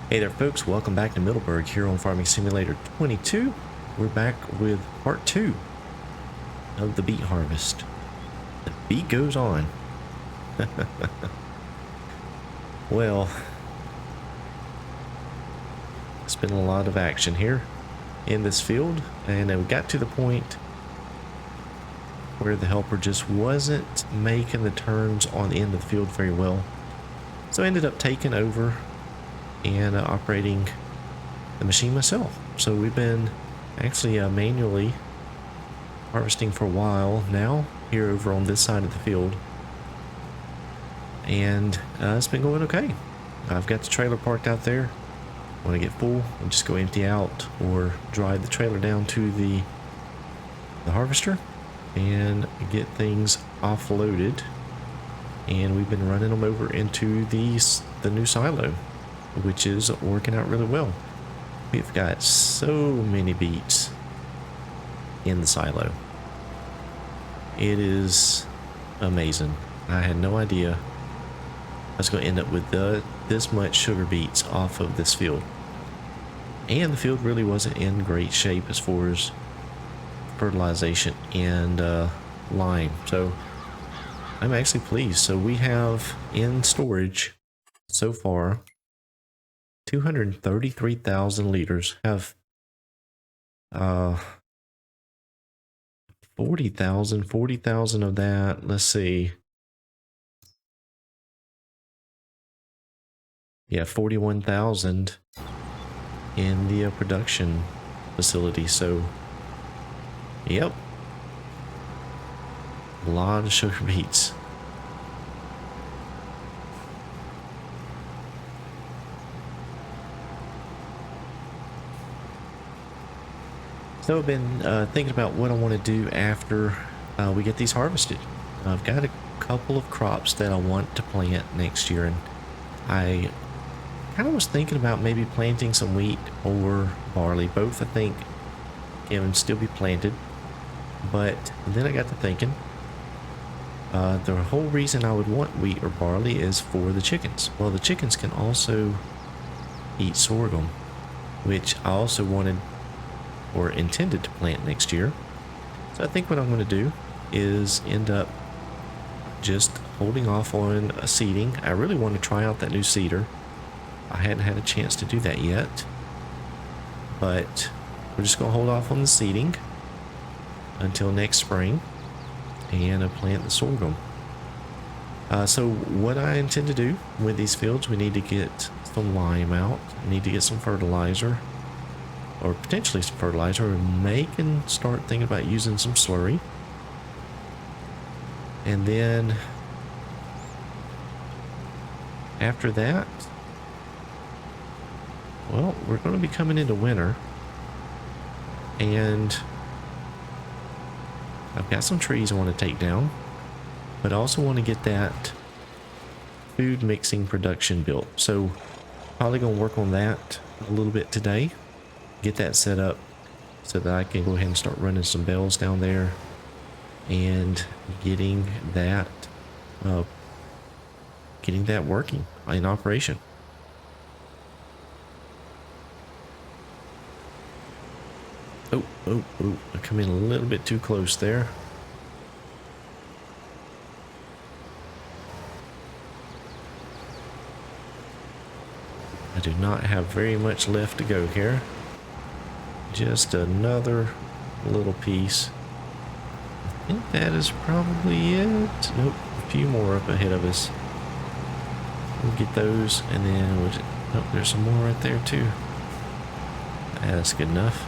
Hey there folks, welcome back to Middleburgh here on Farming Simulator 22. We're back with part 2 of the beet harvest. The beet goes on. Well, it's been a lot of action here in this field, and we got to the point where the helper just wasn't making the turns on the end of the field very well. So I ended up taking over and operating the machine myself. So we've been actually manually harvesting for a while now here over on this side of the field, and it's been going okay. I've got the trailer parked out there. When I get full, I'll just go empty out or drive the trailer down to the harvester and get things offloaded, and we've been running them over into the new silo, which is working out really well. We've got so many beets in the silo. It is amazing. I had no idea I was going to end up with this much sugar beets off of this field. And the field really wasn't in great shape as far as fertilization and lime. So I'm actually pleased. So we have in storage so far 233,000 liters. Have 40,000 of that. Let's see. Yeah, 41,000 in the production facility. So, yep, a lot of sugar beets. So I've been thinking about what I want to do after we get these harvested. I've got a couple of crops that I want to plant next year, and I kind of was thinking about maybe planting some wheat or barley. Both I think can still be planted, but then I got to thinking the whole reason I would want wheat or barley is for the chickens. Well, the chickens can also eat sorghum, which I also wanted or intended to plant next year. So I think what I'm going to do is end up just holding off on a seeding. I really want to try out that new seeder. I hadn't had a chance to do that yet, but we're just going to hold off on the seeding until next spring and plant the sorghum. So what I intend to do with these fields, we need to get some lime out. We need to get some fertilizer, or potentially some fertilizer. We may can start thinking about using some slurry. And then after that, well, we're going to be coming into winter, and I've got some trees I want to take down, but I also want to get that food mixing production built. So probably going to work on that a little bit today. Get that set up so that I can go ahead and start running some bells down there and getting that working in operation. Oh, I come in a little bit too close there. I do not have very much left to go here. Just another little piece. I think that is probably it. Nope, a few more up ahead of us. We'll get those, and then we'll just, nope, there's some more right there too. That's good enough.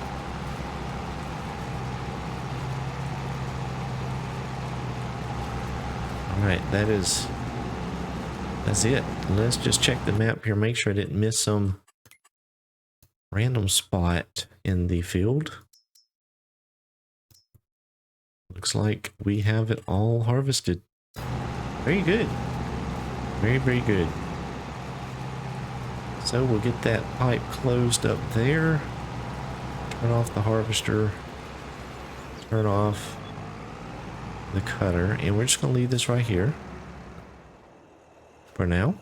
Alright, that's it. Let's just check the map here, make sure I didn't miss some random spot in the field. Looks like we have it all harvested. Very good. Very, very good. So we'll get that pipe closed up there. Turn off the harvester. Turn off the cutter. And we're just going to leave this right here for now.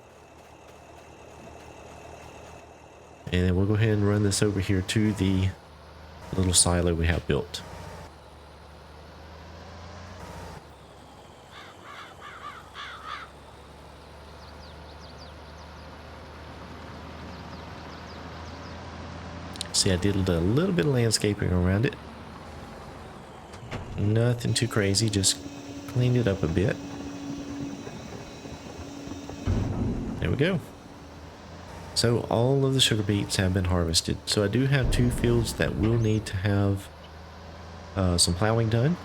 And then we'll go ahead and run this over here to the little silo we have built. See, I did a little bit of landscaping around it. Nothing too crazy, just cleaned it up a bit. There we go. So all of the sugar beets have been harvested. So I do have 2 fields that will need to have some plowing done.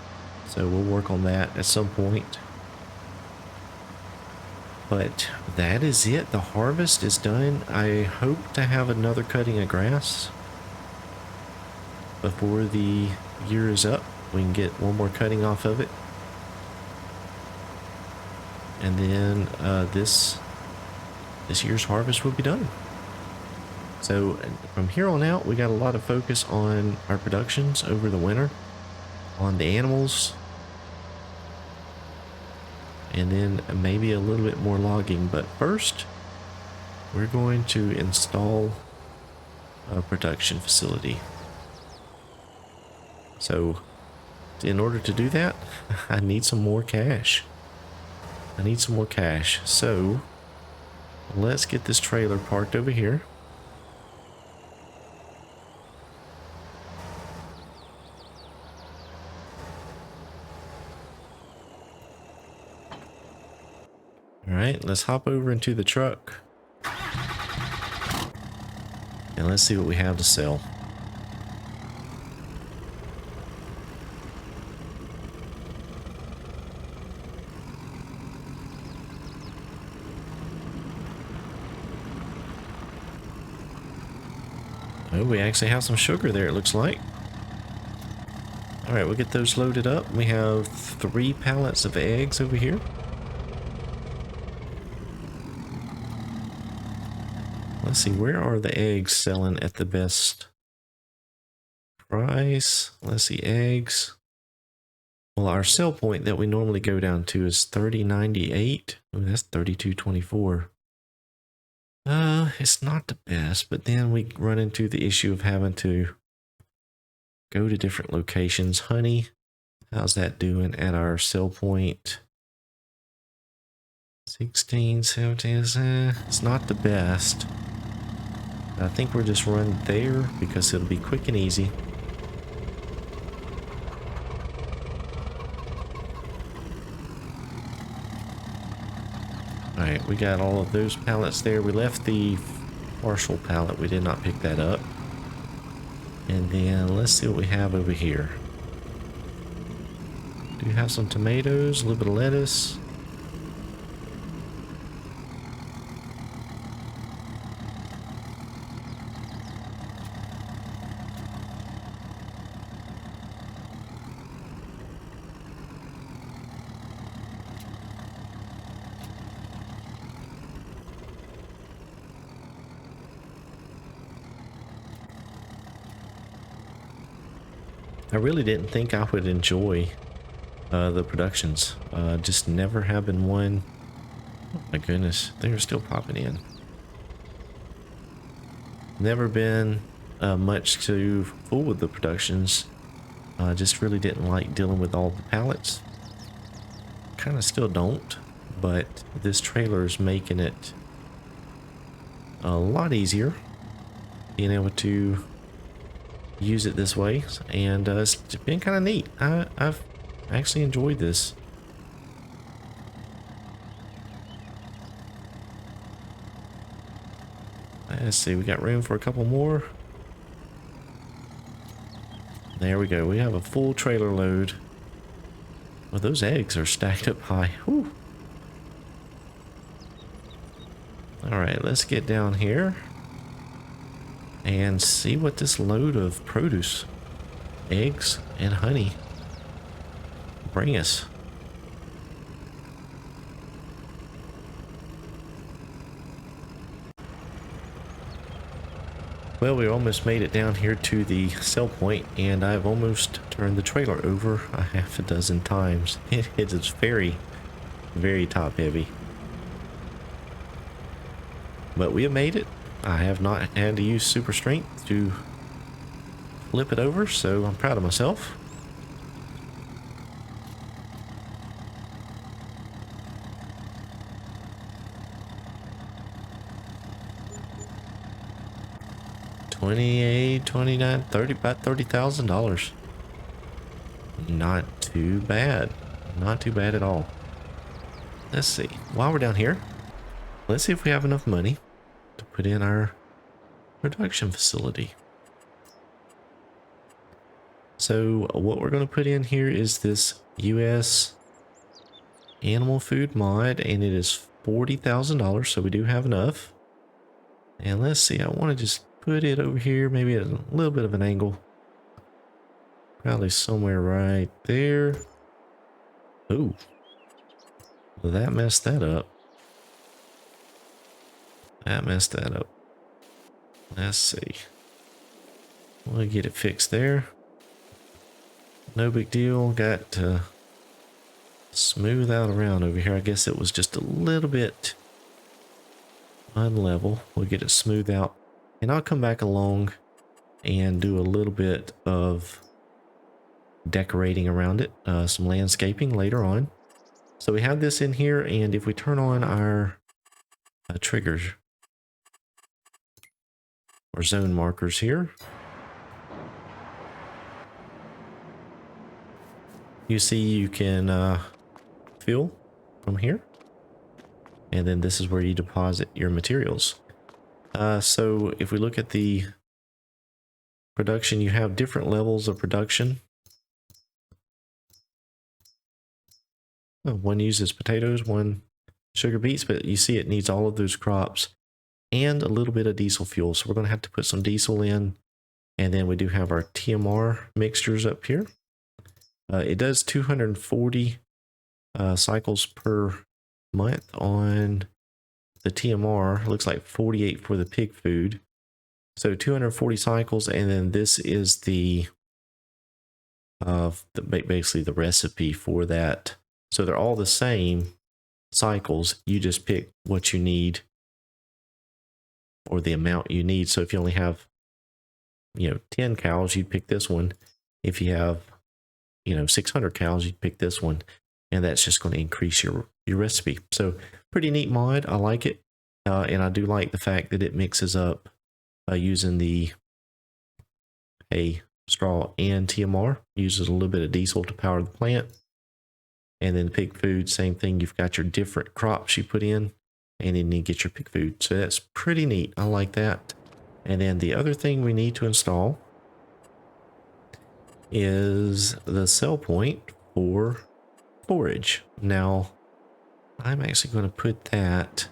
So we'll work on that at some point. But that is it. The harvest is done. I hope to have another cutting of grass before the year is up. We can get one more cutting off of it. And then this year's harvest will be done. So from here on out, we got a lot of focus on our productions over the winter, on the animals, and then maybe a little bit more logging. But first, we're going to install a production facility. So in order to do that, I need some more cash. So let's get this trailer parked over here. Alright, let's hop over into the truck. And let's see what we have to sell. Oh, we actually have some sugar there, it looks like. Alright, we'll get those loaded up. We have 3 pallets of eggs over here. Let's see, where are the eggs selling at the best price? Let's see, eggs. Well, our sell point that we normally go down to is $30.98. Oh, that's $32.24. It's not the best, but then we run into the issue of having to go to different locations. Honey, how's that doing at our sell point? 16, 17, it's not the best. I think we'll just run there because it'll be quick and easy. Alright, we got all of those pallets there. We left the partial pallet. We did not pick that up. And then let's see what we have over here. Do have some tomatoes, a little bit of lettuce. I really didn't think I would enjoy the productions. Just never have been one. Oh my goodness, they're still popping in. Never been much too full with the productions. Just really didn't like dealing with all the pallets. Kind of still don't, but this trailer is making it a lot easier being able to use it this way, and it's been kind of neat. I've actually enjoyed this. Let's see, we got room for a couple more. There we go, we have a full trailer load. Well, those eggs are stacked up high. Whew. All right, let's get down here and see what this load of produce, eggs and honey, bring us. Well, we almost made it down here to the sell point, and I've almost turned the trailer over a half a dozen times. It is very, very top heavy. But we have made it. I have not had to use super strength to flip it over, so I'm proud of myself. $28, $29, $30, about $30,000. Not too bad. Not too bad at all. Let's see. While we're down here, let's see if we have enough money to put in our production facility. So what we're going to put in here is this US animal food mod, and it is $40,000, so we do have enough. And let's see, I want to just put it over here, maybe at a little bit of an angle. Probably somewhere right there. Ooh. Well, that messed that up. That messed that up. Let's see. We'll get it fixed there. No big deal. Got to smooth out around over here. I guess it was just a little bit unlevel. We'll get it smooth out. And I'll come back along and do a little bit of decorating around it. Some landscaping later on. So we have this in here, and if we turn on our triggers or zone markers here, you see you can fill from here, and then this is where you deposit your materials. So if we look at the production, you have different levels of production. One uses potatoes, one sugar beets, but you see it needs all of those crops and a little bit of diesel fuel. So we're going to have to put some diesel in. And then we do have our TMR mixtures up here. It does 240 cycles per month on the TMR. It looks like 48 for the pig food. So 240 cycles, and then this is the basically the recipe for that. So they're all the same cycles. You just pick what you need or the amount you need. So if you only have, 10 cows, you'd pick this one. If you have, 600 cows, you'd pick this one. And that's just going to increase your recipe. So pretty neat mod. I like it. And I do like the fact that it mixes up using the hay, straw, and TMR. Uses a little bit of diesel to power the plant. And then pig food, same thing. You've got your different crops you put in, and then you get your pig food. So that's pretty neat. I like that. And then the other thing we need to install is the sell point for forage. Now, I'm actually going to put that.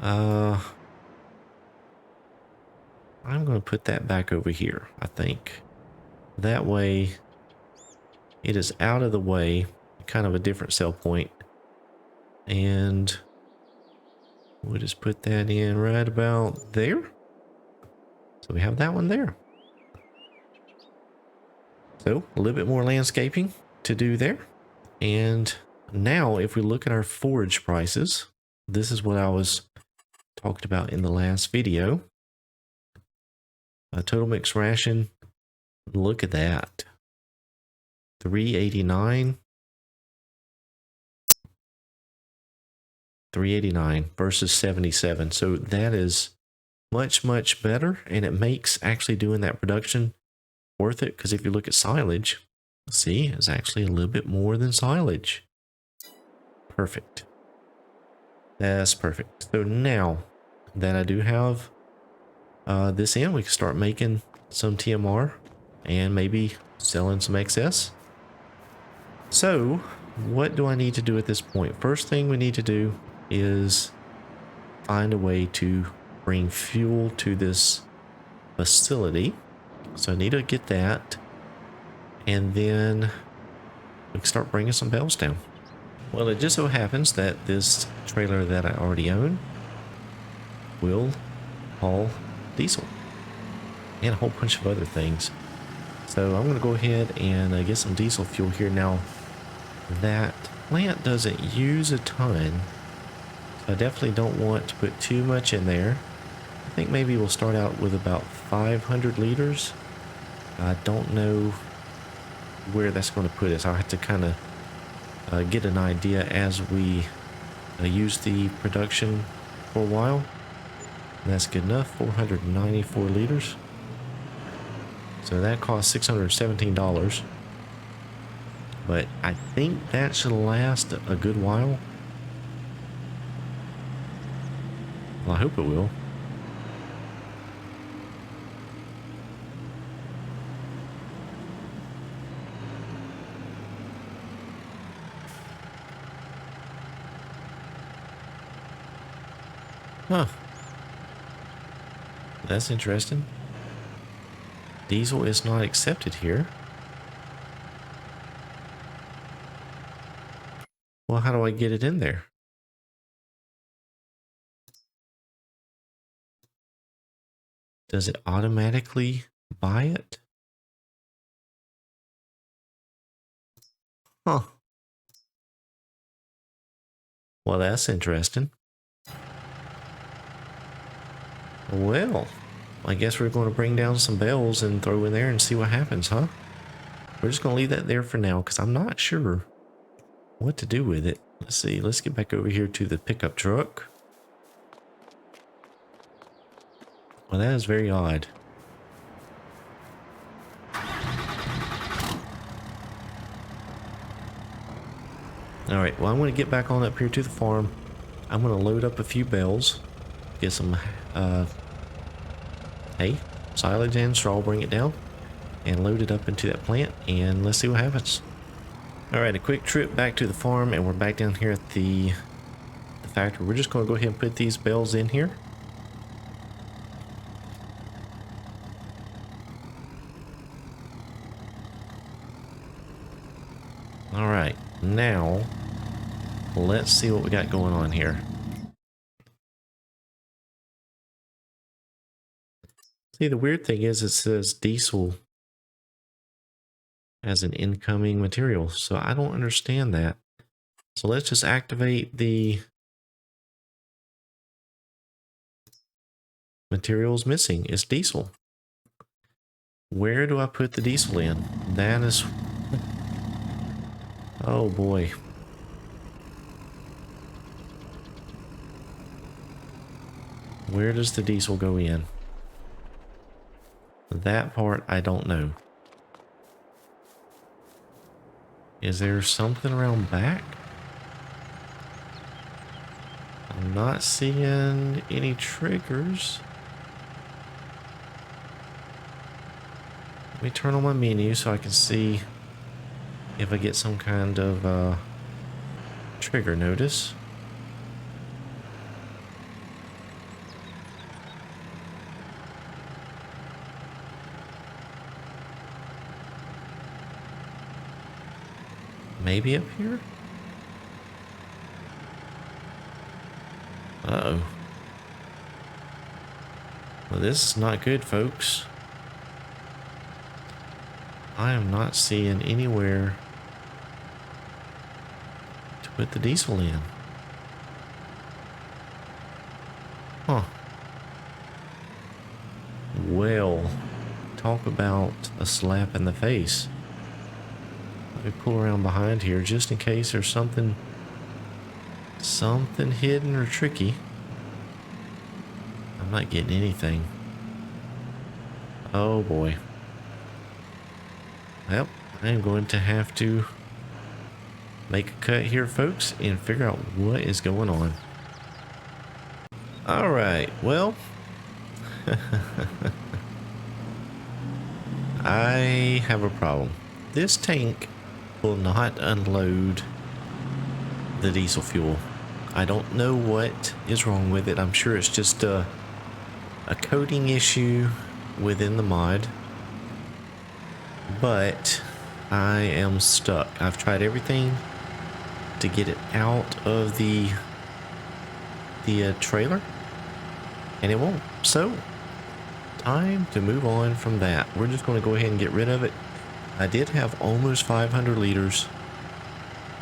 I'm going to put that back over here, I think. That way, it is out of the way. Kind of a different sell point, and we'll just put that in right about there. So we have that one there. So a little bit more landscaping to do there. And now if we look at our forage prices, this is what I was talked about in the last video. A total mixed ration, look at that. $389 versus 77. So that is much better, and it makes actually doing that production worth it, because if you look at silage, see, it's actually a little bit more than silage. Perfect. That's perfect. So now that I do have this in, we can start making some TMR and maybe selling some excess. So what do I need to do at this point? First thing we need to do is find a way to bring fuel to this facility. So I need to get that, and then we can start bringing some bales down. Well, it just so happens that this trailer that I already own will haul diesel and a whole bunch of other things. So I'm going to go ahead and get some diesel fuel here. Now, that plant doesn't use a ton. I definitely don't want to put too much in there. think maybe we'll start out with about 500 liters. I don't know where that's going to put us. I'll have to kind of get an idea as we use the production for a while. And that's good enough. 494 liters. So that costs $617. But I think that should last a good while. Well, I hope it will. Huh. That's interesting. Diesel is not accepted here. Well, how do I get it in there? Does it automatically buy it? Huh. Well, that's interesting. Well, I guess we're going to bring down some bells and throw in there and see what happens, huh? We're just going to leave that there for now because I'm not sure what to do with it. Let's see. Let's get back over here to the pickup truck. Well, that is very odd. Alright, well, I'm going to get back on up here to the farm. I'm going to load up a few bales. Get some hay, silage, and straw, bring it down, and load it up into that plant, and let's see what happens. Alright, a quick trip back to the farm, and we're back down here at the factory. We're just going to go ahead and put these bales in here. Alright, now let's see what we got going on here. See, the weird thing is it says diesel as an incoming material, so I don't understand that. So let's just activate the materials missing. It's diesel. Where do I put the diesel in? That is... Oh boy. Where does the diesel go in? That part I don't know. Is there something around back? I'm not seeing any triggers. Let me turn on my menu so I can see if I get some kind of trigger notice. Maybe up here? Uh-oh. Well, this is not good, folks. I am not seeing anywhere to put the diesel in. Huh. Well, talk about a slap in the face. Let me pull around behind here just in case there's something hidden or tricky. I'm not getting anything. Oh boy. Well, I am going to have to make a cut here, folks, and figure out what is going on. Alright, well, I have a problem. This tank will not unload the diesel fuel. I don't know what is wrong with it. I'm sure it's just a coding issue within the mod, but I am stuck. I've tried everything to get it out of the trailer, and it won't. So time to move on from that. We're just going to go ahead and get rid of it. I did have almost 500 liters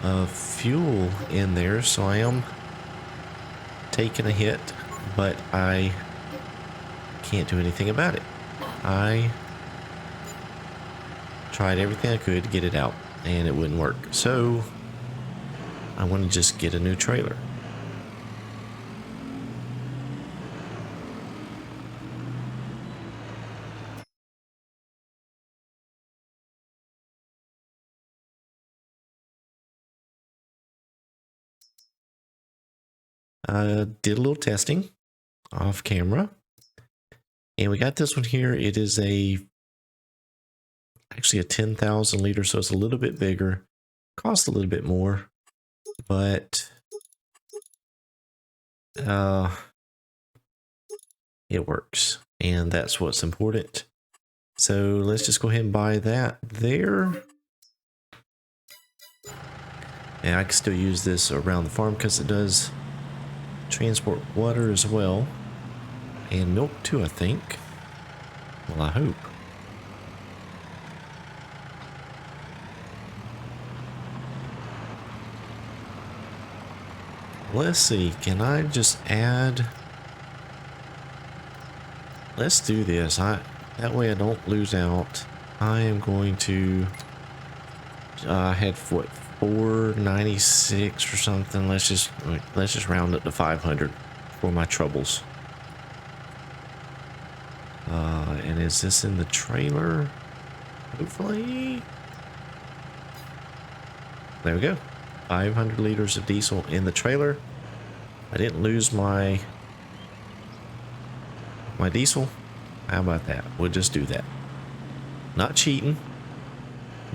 of fuel in there, so I am taking a hit, but I can't do anything about it. I tried everything I could to get it out, and it wouldn't work. So I want to just get a new trailer. I did a little testing off camera, and we got this one here. It is actually a 10,000 liter, so it's a little bit bigger, costs a little bit more, but it works, and that's what's important. So let's just go ahead and buy that there. And I can still use this around the farm because it does transport water as well, and milk too, I think. Well, I hope. Let's see, can I just add? Let's do this. That way I don't lose out. I am going to I had what, 496 or something. Let's just round it to 500 for my troubles. And is this in the trailer? Hopefully. There we go. 500 liters of diesel in the trailer. I didn't lose my diesel. How about that? We'll just do that. Not cheating,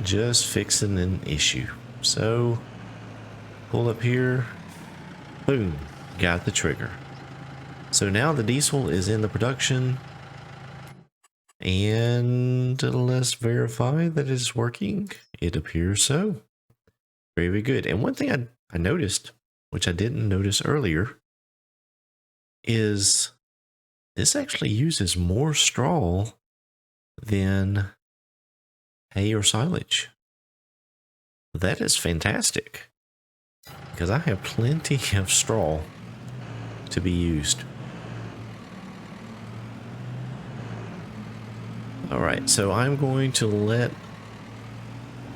just fixing an issue. So pull up here, boom, got the trigger. So now the diesel is in the production, and let's verify that it's working. It appears so. Very good. And one thing I noticed, which I didn't notice earlier, is this actually uses more straw than hay or silage. That is fantastic, because I have plenty of straw to be used. All right, so I'm going to let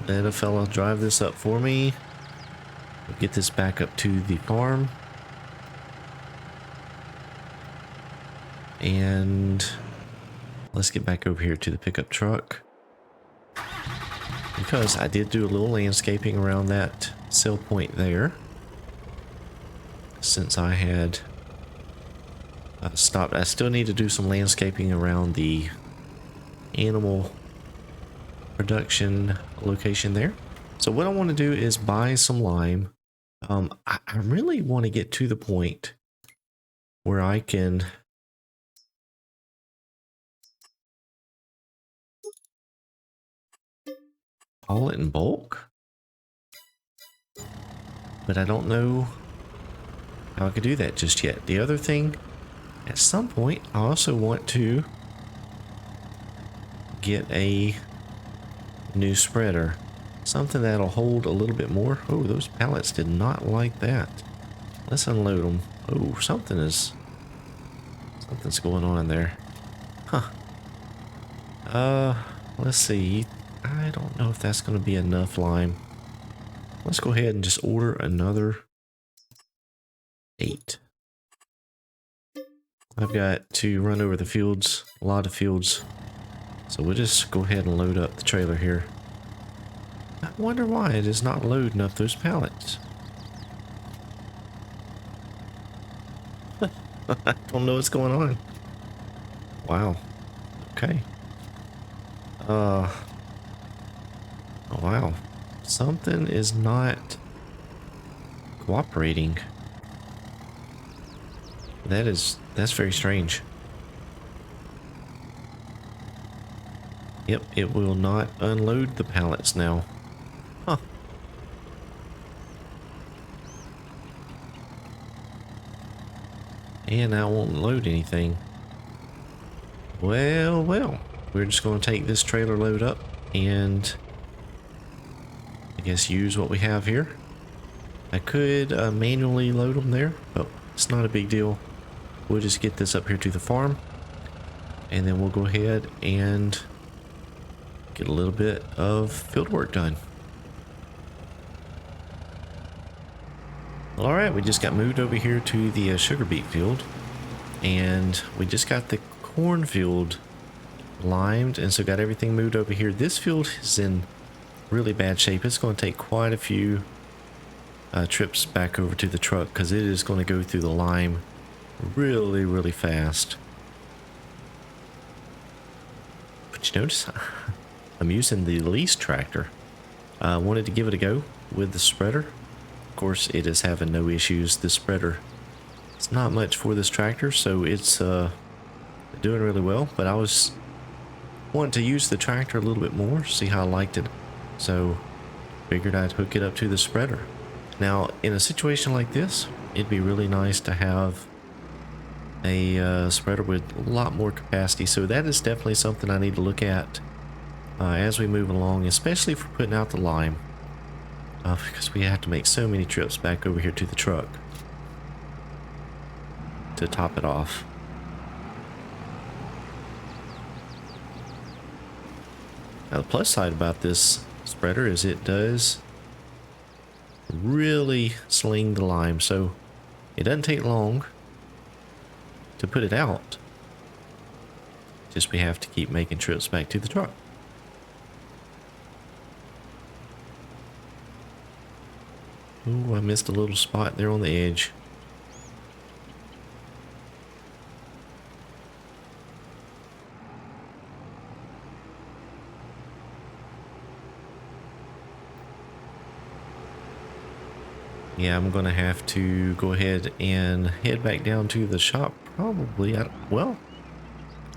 a fella drive this up for me. We'll get this back up to the farm. And let's get back over here to the pickup truck, because I did do a little landscaping around that sell point there, since I had stopped. I still need to do some landscaping around the animal production location there. So what I want to do is buy some lime. I really want to get to the point where I can haul it in bulk, but I don't know how I could do that just yet. The other thing, at some point, I also want to get a new spreader, something that'll hold a little bit more. Oh, those pallets did not like that. Let's unload them. Oh, something's going on there. Huh. Let's see. I don't know if that's going to be enough lime. Let's go ahead and just order another 8. I've got to run over the fields, a lot of fields. So we'll just go ahead and load up the trailer here. I wonder why it is not loading up those pallets. I don't know what's going on. Wow. Okay. Oh, wow. Something is not cooperating. That's very strange. Yep, it will not unload the pallets now. Huh. And I won't load anything. Well, we're just going to take this trailer load up and I guess use what we have here. I could manually load them there, but it's not a big deal. We'll just get this up here to the farm. and then we'll go ahead and get a little bit of field work done. Well, all right, we just got moved over here to the sugar beet field, and we just got the cornfield limed, and so got everything moved over here. This field is in really bad shape. It's going to take quite a few trips back over to the truck because it is going to go through the lime really fast. But you notice I'm using the lease tractor. I wanted to give it a go with the spreader. Of course, it is having no issues. The spreader, it's not much for this tractor, so it's doing really well. But I was wanting to use the tractor a little bit more, see how I liked it. So figured I'd hook it up to the spreader. Now, in a situation like this, it'd be really nice to have a spreader with a lot more capacity. So that is definitely something I need to look at as we move along, especially for putting out the lime, because we have to make so many trips back over here to the truck to top it off. Now, the plus side about this spreader is it does really sling the lime, so it doesn't take long to put it out. Just we have to keep making trips back to the truck. Ooh, I missed a little spot there on the edge. Yeah, I'm gonna have to go ahead and head back down to the shop probably. Well,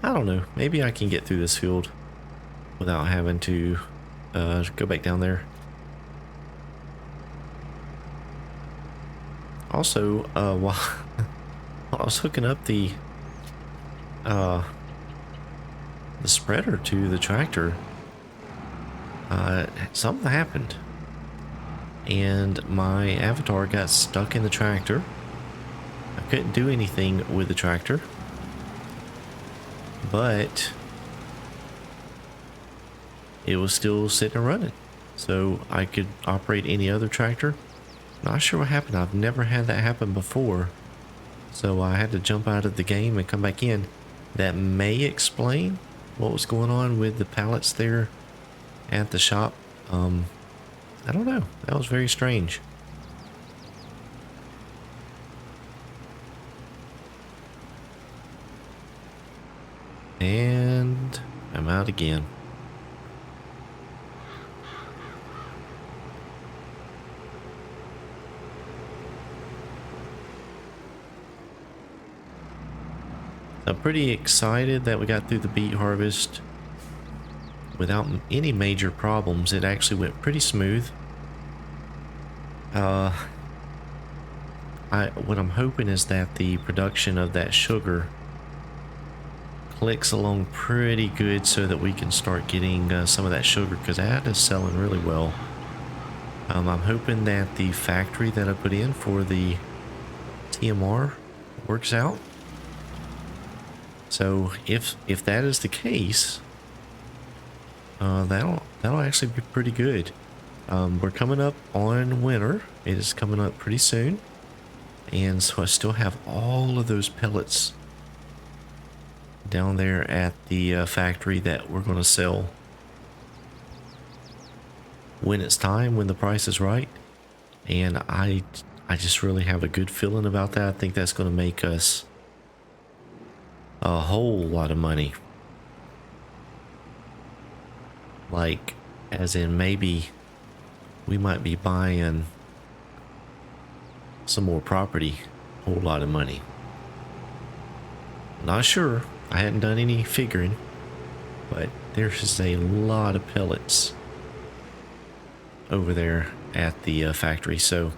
I don't know. Maybe I can get through this field without having to go back down there. Also, while I was hooking up the spreader to the tractor, something happened. And my avatar got stuck in the tractor. I couldn't do anything with the tractor, but it was still sitting and running, so I could operate any other tractor. Not sure what happened. I've never had that happen before, so I had to jump out of the game and come back in. That may explain what was going on with the pallets there at the shop. I don't know. That was very strange. And I'm out again. I'm pretty excited that we got through the beet harvest without any major problems. It actually went pretty smooth. What I'm hoping is that the production of that sugar clicks along pretty good so that we can start getting some of that sugar, because that is selling really well. I'm hoping that the factory that I put in for the TMR works out. So if that is the case, that'll actually be pretty good. We're coming up on winter. It is coming up pretty soon, and so I still have all of those pellets down there at the factory that we're going to sell when it's time, when the price is right. And I just really have a good feeling about that. I think that's going to make us a whole lot of money. Like, as in maybe we might be buying some more property, a whole lot of money. Not sure. I hadn't done any figuring, but there's a lot of pellets over there at the factory. So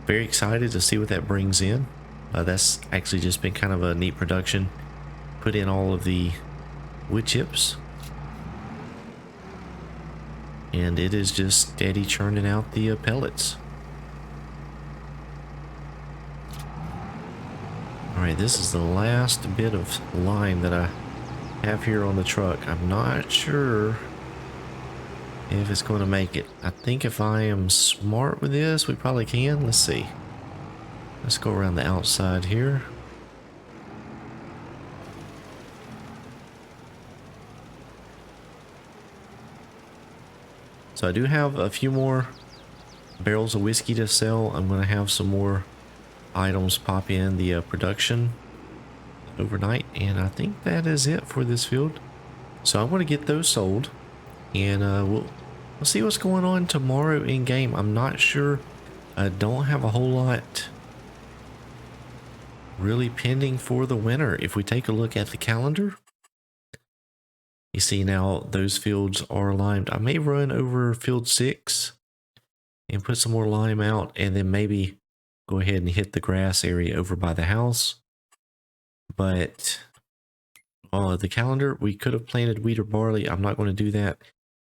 very excited to see what that brings in. That's actually just been kind of a neat production. Put in all of the wood chips, and it is just steady churning out the pellets. All right, this is the last bit of line that I have here on the truck. I'm not sure if it's going to make it. I think if I am smart with this, we probably can. Let's see. Let's go around the outside here. So I do have a few more barrels of whiskey to sell. I'm going to have some more items pop in the production overnight, and I think that is it for this field. So I'm going to get those sold, and we'll see what's going on tomorrow in game. I'm not sure. I don't have a whole lot really pending for the winter. If we take a look at the calendar, you see now those fields are limed. I may run over field 6 and put some more lime out, and then maybe go ahead and hit the grass area over by the house. But the calendar, we could have planted wheat or barley. I'm not going to do that.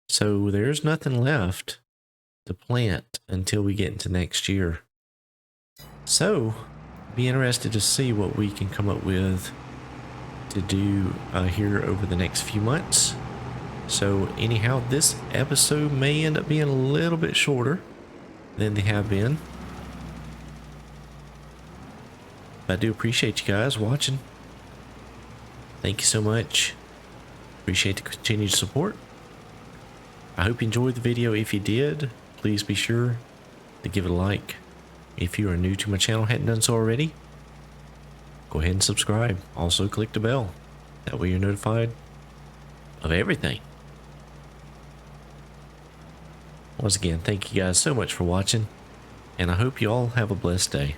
So there's nothing left to plant until we get into next year. So be interested to see what we can come up with to do here over the next few months. So anyhow, this episode may end up being a little bit shorter than they have been. But I do appreciate you guys watching. Thank you so much. Appreciate the continued support. I hope you enjoyed the video. If you did, please be sure to give it a like. If you are new to my channel, hadn't done so already, go ahead and subscribe. Also click the bell. That way you're notified of everything. Once again, thank you guys so much for watching, and I hope you all have a blessed day.